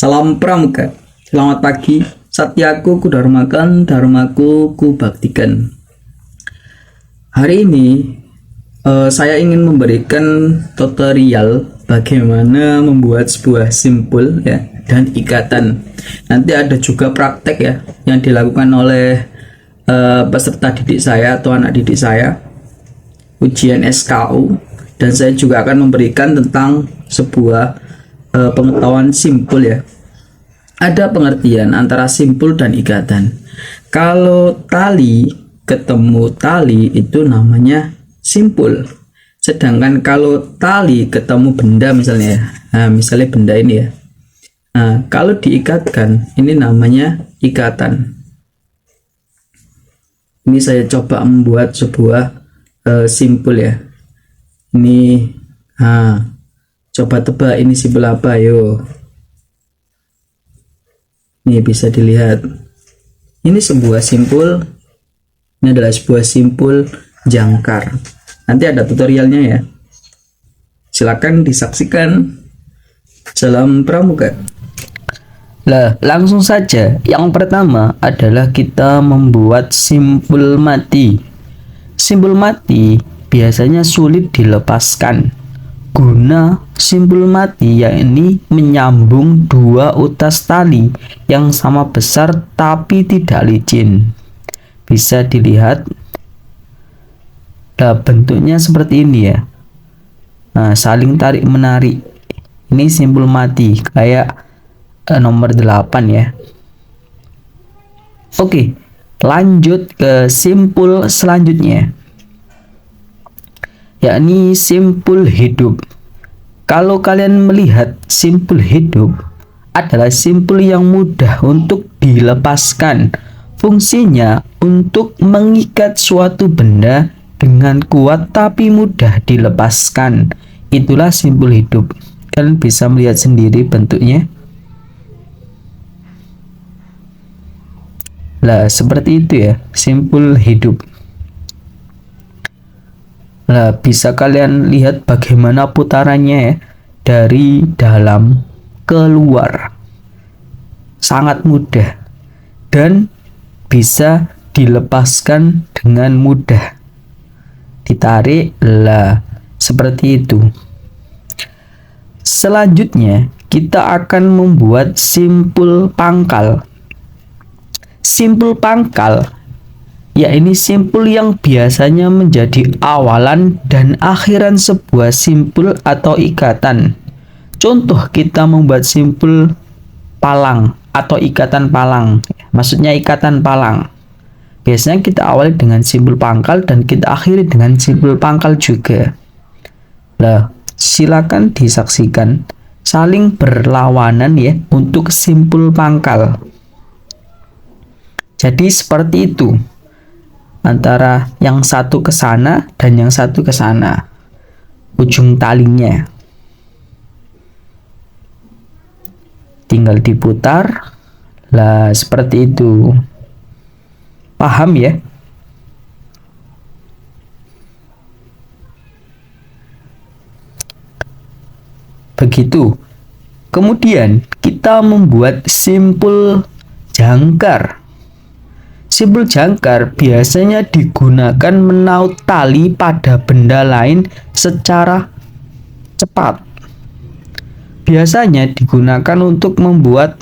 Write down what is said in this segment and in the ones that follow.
Salam Pramuka. Selamat pagi. Satyaku kudharmakan, dharmaku kubaktikan. Hari ini saya ingin memberikan tutorial bagaimana membuat sebuah simpul ya dan ikatan. Nanti ada juga praktek ya yang dilakukan oleh peserta didik saya atau anak didik saya, ujian SKU, dan saya juga akan memberikan tentang sebuah pengetahuan simpul ya. Ada pengertian antara simpul dan ikatan. Kalau tali ketemu tali itu namanya simpul. Sedangkan kalau tali ketemu benda misalnya, misalnya benda ini ya. Nah, kalau diikatkan ini namanya ikatan. Ini saya coba membuat sebuah simpul ya. Ini, coba tebak ini simpul apa, yuk. Ini bisa dilihat. Ini sebuah simpul. Ini adalah sebuah simpul jangkar. Nanti ada tutorialnya ya. Silakan disaksikan. Salam Pramuka. Lah, langsung saja. Yang pertama adalah kita membuat simpul mati. Simpul mati biasanya sulit dilepaskan. Guna simpul mati yakni menyambung dua utas tali yang sama besar tapi tidak licin. Bisa dilihat. Nah, bentuknya seperti ini ya. Nah, saling tarik menarik. Ini simpul mati kayak nomor 8 ya. Oke, lanjut ke simpul selanjutnya, yakni simpul hidup. Kalau kalian melihat simpul hidup adalah simpul yang mudah untuk dilepaskan. Fungsinya untuk mengikat suatu benda dengan kuat tapi mudah dilepaskan. Itulah simpul hidup. Kalian bisa melihat sendiri bentuknya. Lah, seperti itu ya, simpul hidup. Nah, bisa kalian lihat bagaimana putarannya ya, dari dalam keluar. Sangat mudah dan bisa dilepaskan dengan mudah. Ditarik, lah seperti itu. Selanjutnya kita akan membuat simpul pangkal. Simpul pangkal ya ini simpul yang biasanya menjadi awalan dan akhiran sebuah simpul atau ikatan. Contoh, kita membuat simpul palang atau ikatan palang. Maksudnya ikatan palang. Biasanya kita awali dengan simpul pangkal dan kita akhiri dengan simpul pangkal juga. Nah, silakan disaksikan saling berlawanan ya untuk simpul pangkal. Jadi seperti itu. Antara yang satu ke sana dan yang satu ke sana. Ujung talinya. Tinggal diputar. Lah, seperti itu. Paham ya? Begitu. Kemudian kita membuat simpul jangkar. Simpul jangkar biasanya digunakan menaut tali pada benda lain secara cepat. Biasanya digunakan untuk membuat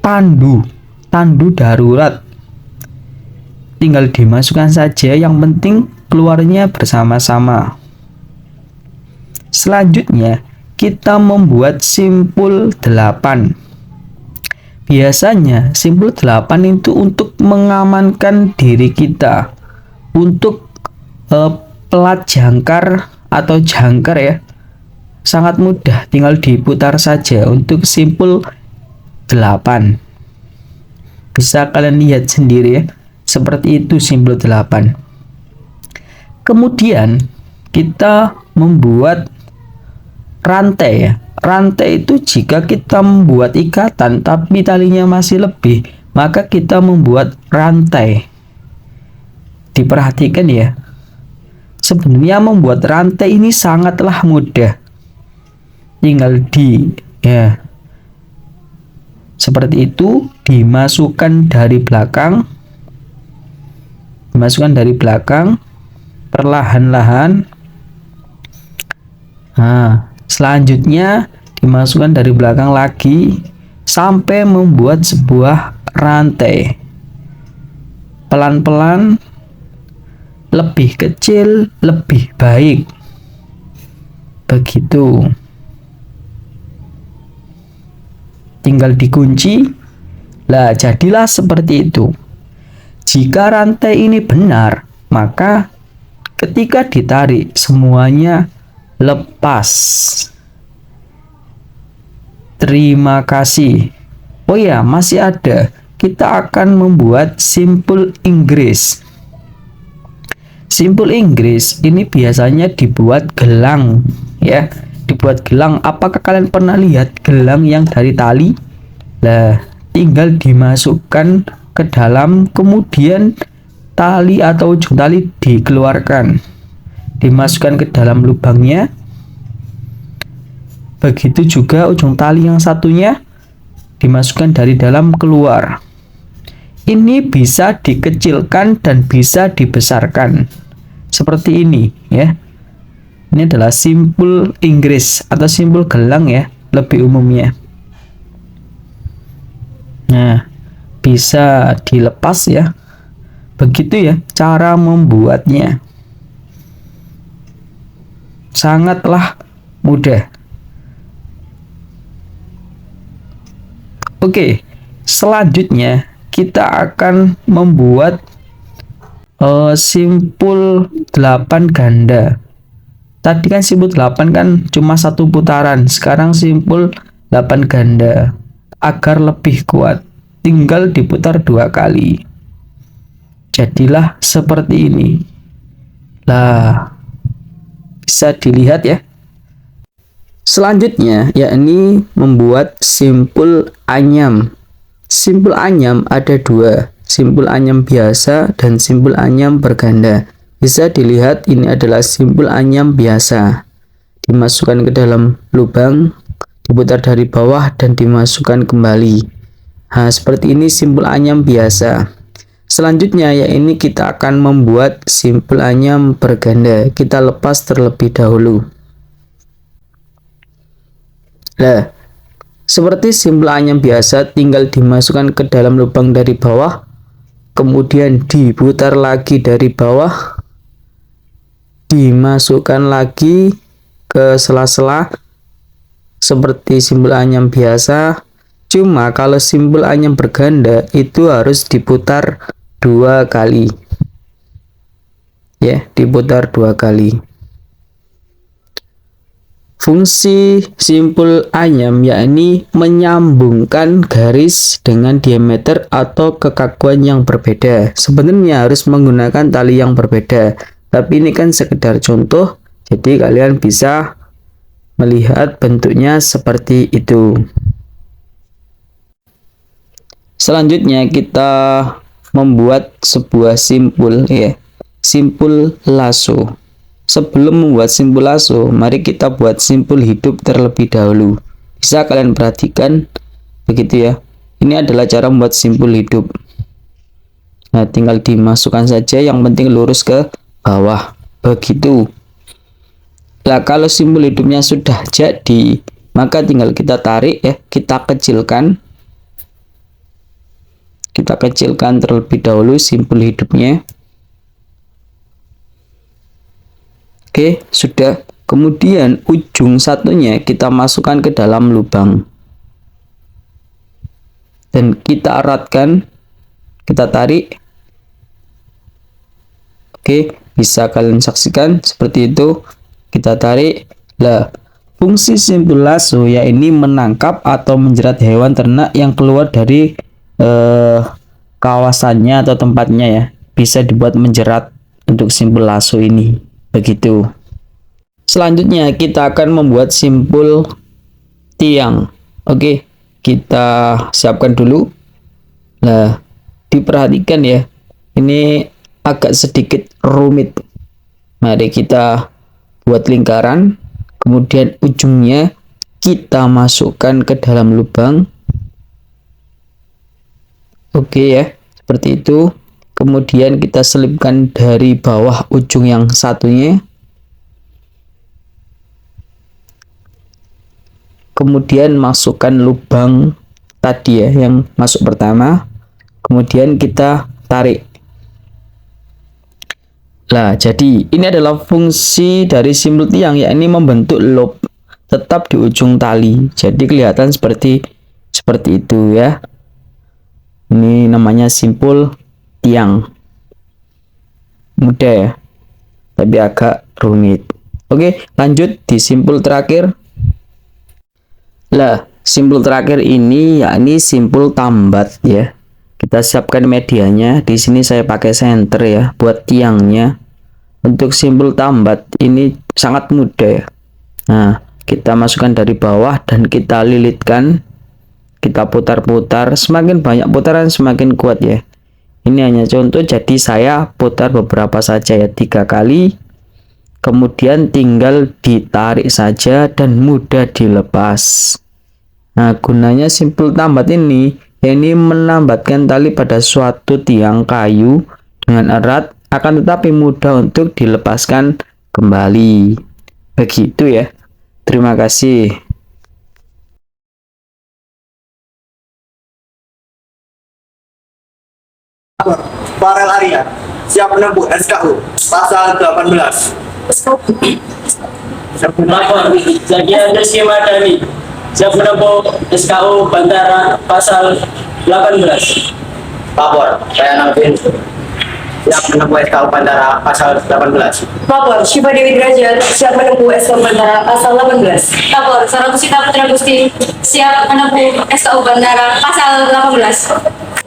tandu darurat. Tinggal dimasukkan saja, yang penting keluarnya bersama-sama. Selanjutnya, kita membuat simpul 8. Biasanya simpul 8 itu untuk mengamankan diri kita. Untuk pelat jangkar atau jangkar ya, sangat mudah, tinggal diputar saja untuk simpul 8. Bisa kalian lihat sendiri ya, seperti itu simpul 8. Kemudian kita membuat rantai ya. Rantai itu jika kita membuat ikatan tapi talinya masih lebih, maka kita membuat rantai. Diperhatikan ya. Sebenarnya membuat rantai ini sangatlah mudah. Tinggal seperti itu, dimasukkan dari belakang, perlahan-lahan. Nah, selanjutnya dimasukkan dari belakang lagi sampai membuat sebuah rantai. Pelan-pelan, lebih kecil, lebih baik. Begitu. Tinggal dikunci. Lah, jadilah seperti itu. Jika rantai ini benar, maka ketika ditarik semuanya lepas. Terima kasih. Oh ya, masih ada. Kita akan membuat simpul Inggris. Simpul Inggris ini biasanya dibuat gelang, ya. Dibuat gelang. Apakah kalian pernah lihat gelang yang dari tali? Lah, tinggal dimasukkan ke dalam, kemudian tali atau ujung tali dikeluarkan, dimasukkan ke dalam lubangnya. Begitu juga ujung tali yang satunya dimasukkan dari dalam keluar. Ini bisa dikecilkan dan bisa dibesarkan seperti ini, ya. Ini adalah simpul Inggris atau simpul gelang, ya, lebih umumnya. Nah, bisa dilepas, ya. Begitu ya cara membuatnya. Sangatlah mudah. Oke, selanjutnya kita akan membuat simpul 8 ganda. Tadi kan simpul 8 kan cuma satu putaran. Sekarang simpul 8 ganda. Agar lebih kuat, tinggal diputar 2 kali. Jadilah seperti ini. Lah, bisa dilihat ya. Selanjutnya yakni membuat simpul anyam. Simpul anyam ada 2, simpul anyam biasa dan simpul anyam berganda. Bisa dilihat ini adalah simpul anyam biasa. Dimasukkan ke dalam lubang, diputar dari bawah dan dimasukkan kembali. Nah, seperti ini simpul anyam biasa. Selanjutnya yakni kita akan membuat simpul anyam berganda. Kita lepas terlebih dahulu. Nah, seperti simpul anyam biasa, tinggal dimasukkan ke dalam lubang dari bawah, kemudian diputar lagi dari bawah, dimasukkan lagi ke sela-sela seperti simpul anyam biasa. Cuma kalau simpul anyam berganda itu harus diputar 2 kali, ya, diputar 2 kali. Fungsi simpul anyam yakni menyambungkan garis dengan diameter atau kekakuan yang berbeda. Sebenarnya harus menggunakan tali yang berbeda, tapi ini kan sekedar contoh, jadi kalian bisa melihat bentuknya seperti itu. Selanjutnya kita membuat sebuah simpul, ya, simpul lasso. Sebelum membuat simpul lasso, mari kita buat simpul hidup terlebih dahulu. Bisa kalian perhatikan begitu ya. Ini adalah cara membuat simpul hidup. Nah, tinggal dimasukkan saja, yang penting lurus ke bawah. Begitu. Nah, kalau simpul hidupnya sudah jadi, maka tinggal kita tarik, ya, kita kecilkan. Kita kecilkan terlebih dahulu simpul hidupnya. Oke, sudah. Kemudian ujung satunya kita masukkan ke dalam lubang. Dan kita eratkan, kita tarik. Oke, bisa kalian saksikan seperti itu. Kita tarik. Lah, fungsi simpul lasso yakni menangkap atau menjerat hewan ternak yang keluar dari kawasannya atau tempatnya, ya. Bisa dibuat menjerat untuk simpul lasso ini. Begitu. Selanjutnya kita akan membuat simpul tiang. Oke, kita siapkan dulu. Nah, diperhatikan ya, ini agak sedikit rumit. Mari kita buat lingkaran, kemudian ujungnya kita masukkan ke dalam lubang. Oke ya, seperti itu. Kemudian kita selipkan dari bawah ujung yang satunya. Kemudian masukkan lubang tadi ya, yang masuk pertama. Kemudian kita tarik. Nah, jadi ini adalah fungsi dari simpul tiang, yakni membentuk loop tetap di ujung tali. Jadi kelihatan seperti itu ya. Ini namanya simpul tiang. Mudah ya, tapi agak rumit. Oke, lanjut di simpul terakhir. Lah, simpul terakhir ini yakni simpul tambat ya. Kita siapkan medianya. Di sini saya pakai senter ya buat tiangnya. Untuk simpul tambat ini sangat mudah ya. Nah, kita masukkan dari bawah dan kita lilitkan. Kita putar-putar, semakin banyak putaran semakin kuat ya. Ini hanya contoh, jadi saya putar beberapa saja ya, 3 kali. Kemudian tinggal ditarik saja dan mudah dilepas. Nah, gunanya simpul tambat ini menambatkan tali pada suatu tiang kayu dengan erat, akan tetapi mudah untuk dilepaskan kembali. Begitu ya. Terima kasih. Farel Arya siap menempuh SKU pasal 18. Lapor, Zakia Rizky Madani siap menempuh SKU Bantara pasal 18. Lapor, saya Nalvin siap menempuh SKU Bandara pasal 18. Lapor, Syifa Dewi Derajat siap menempuh SKU Bandara pasal 18. Lapor, Sarah Pusita Putra Gusti siap menempuh SKU Bandara pasal 18.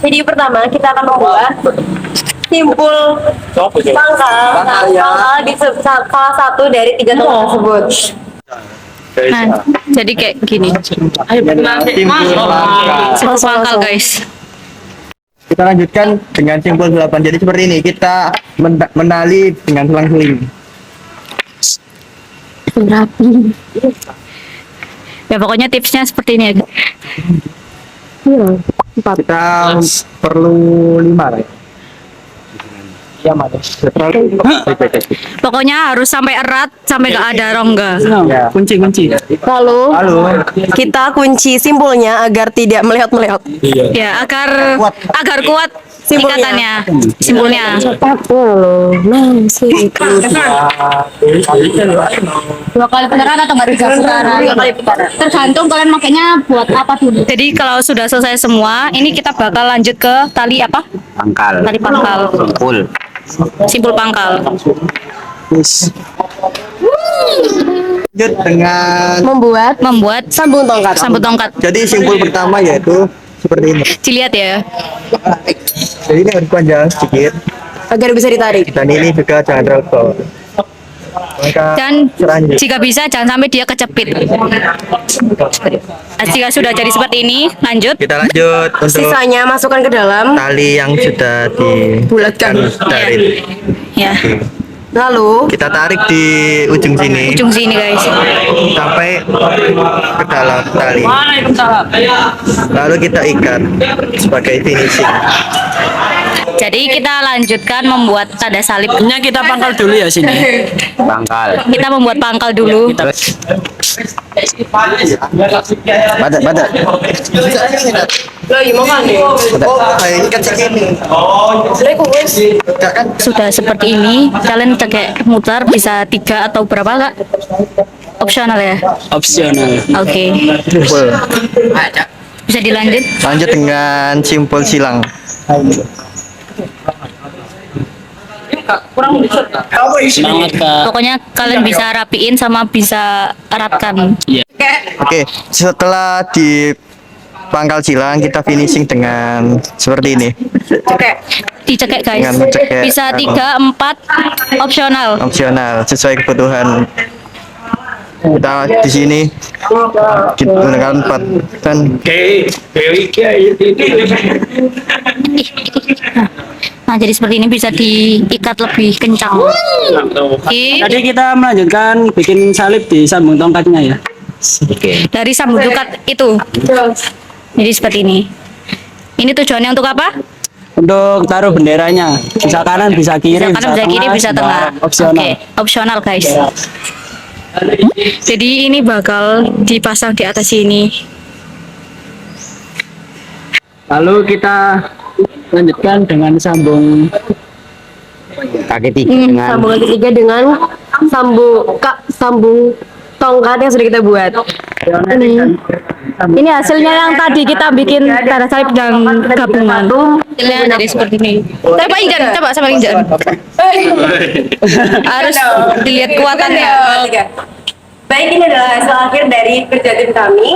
Video pertama kita akan membuat simpul pangkal di salah satu dari 3 tombol tersebut. Nah, jadi kayak gini. Simpul pangkal. Simpul pangkal, guys. Kita lanjutkan dengan simpul 8. Jadi seperti ini, kita menali dengan selang-seling. Rapi. Ya pokoknya tipsnya seperti ini ya. Kita perlu 5 lah ya. Iya, Mas. Terlalu. Pokoknya harus sampai erat, sampai gak ada rongga. Ya. Kunci. Lalu Halo. kita kunci simpulnya agar tidak meleot-meleot. Ya, agar kuat Simpulnya. ikatannya. Simpulnya. Dua kali putaran atau nggak 3 putaran? 2 kali putaran. Tergantung kalian makainya buat apa dulu. Jadi kalau sudah selesai semua, ini kita bakal lanjut ke tali apa? Pangkal. Tali pangkal. Simpul. Simpul pangkal. Lanjut dengan Membuat Sambung tongkat. sambut tongkat. jadi simpul pertama yaitu seperti ini. Dilihat ya. Jadi ini harus panjang sedikit Agar bisa ditarik. dan ini juga jangan terlalu bawah. Maka Dan selanjutnya jika bisa jangan sampai dia kecepit. Nah, jika sudah jadi seperti ini, lanjut. kita lanjut untuk Sisanya masukkan ke dalam. tali yang sudah Bulatkan. dari Ya, Lalu kita tarik di ujung sini ujung sini guys. sampai ke dalam tali, lalu kita ikat sebagai finishing. Jadi kita lanjutkan membuat tanda salib. Nya kita pangkal dulu ya sini. Pangkal Kita membuat pangkal dulu. terus badat lo gimana nih? ikat segini kan Sudah seperti ini, kalian kayak mutar bisa 3 atau berapa kak? Opsional ya. Opsional. Oke, simpul. bisa dilanjut. Lanjut dengan simpul silang. Semangat Kak. Pokoknya kalian bisa rapiin sama bisa eratkan. Oke, setelah di pangkal silang kita finishing dengan seperti ini. Dicekek guys. Dengan mencekek. Bisa 3, 4, opsional. Opsional sesuai kebutuhan kita di sini. Kita gunakan 4 dan Nah, jadi seperti ini bisa diikat lebih kencang. Oke. Tadi kita melanjutkan bikin salib di sambung tongkatnya ya. Dari sambung tongkat itu. Jadi seperti ini. Ini tujuannya untuk apa? Untuk taruh benderanya, bisa kanan, bisa kiri, Bisa kanan, bisa kiri, bisa tengah. opsional. Oke, opsional guys. Jadi ini bakal dipasang di atas sini. Lalu kita lanjutkan dengan sambung kaki tiga dengan Sambungan ketiga dengan sambung tongkat yang sudah kita buat. Ini hasilnya yang tadi kita bikin tanda salib dan gabungan. Hasilnya jadi seperti ini. Tapi Pak Injan, coba sama Injan. Harus dilihat kuatannya. Baik, ini adalah hasil akhir dari kerja tim kami.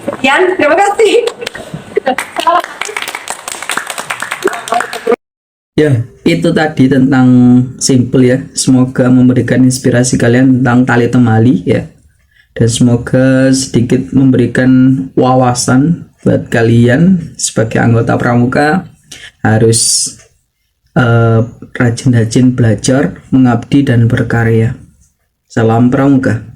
Sekian, terima kasih. Ya, itu tadi tentang simple ya. Semoga memberikan inspirasi kalian tentang tali temali ya. Dan semoga sedikit memberikan wawasan buat kalian sebagai anggota pramuka harus rajin-rajin belajar, mengabdi dan berkarya. Salam pramuka.